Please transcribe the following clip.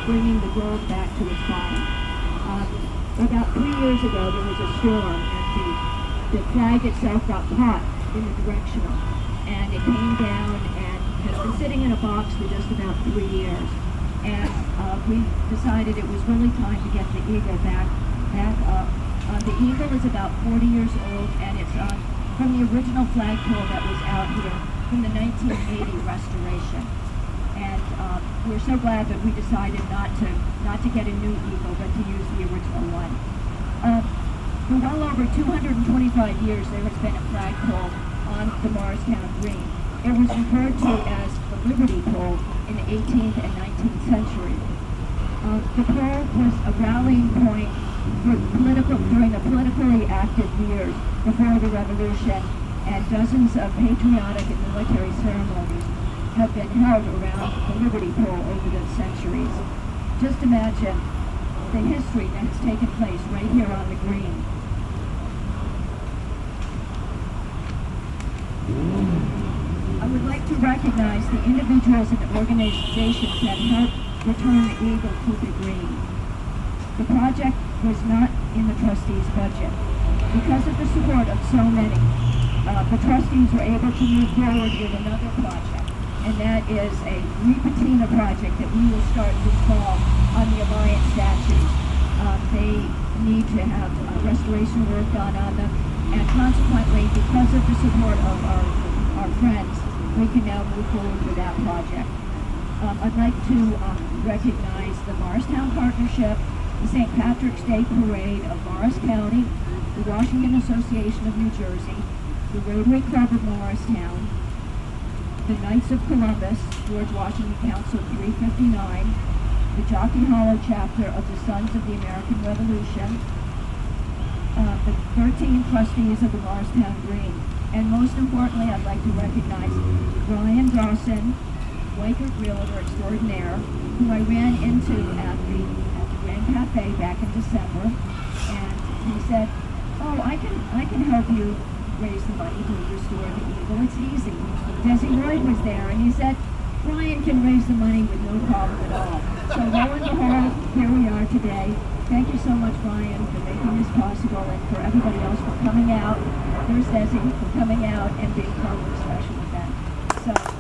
bringing the grove back to its home. About 3 years ago, there was a storm, and the flag itself got caught in the directional, and it came down and has been sitting in a box for just about 3 years. And we decided it was really time to get the eagle back up. The eagle is about 40 years old, and it's from the original flagpole that was out here from the 1980 restoration. And we're so glad that we decided not to get a new eagle, but to use the original one. For well over 225 years, there has been a flagpole on the Morristown Green. It was referred to as the Liberty Pole in the 18th and 19th century. The pole was a rallying point during the politically active years before the Revolution, and dozens of patriotic and military ceremonies have been held around the Liberty Pole over the centuries. Just imagine the history that has taken place right here on the Green. I would like to recognize the individuals and organizations that helped return the eagle to the Green. The project was not in the trustees' budget. Because of the support of so many, the trustees were able to move forward with another project, and that is a repatina project that we will start this fall on the Alliance statues. They need to have restoration work done on them, and consequently, because of the support of our friends, we can now move forward with that project. I'd like to recognize the Morristown Partnership, the St. Patrick's Day Parade of Morris County, the Washington Association of New Jersey, the Rotary Club of Morristown, the Knights of Columbus, George Washington Council 359, the Jockey Hollow chapter of the Sons of the American Revolution, the 13 trustees of the Morristown Green, and most importantly, I'd like to recognize Brian Dawson, Waker Realtor Extraordinaire, who I ran into at the Grand Cafe back in December, and he said, "Oh, I can help you raise the money to restore the eagle. It's easy." Desi Lloyd was there, and he said, "Brian can raise the money with no problem at all." So lo and behold, here we are today. Thank you so much, Brian, for making this possible, and for everybody else for coming out. There's Desi for coming out and being part of the special event. So.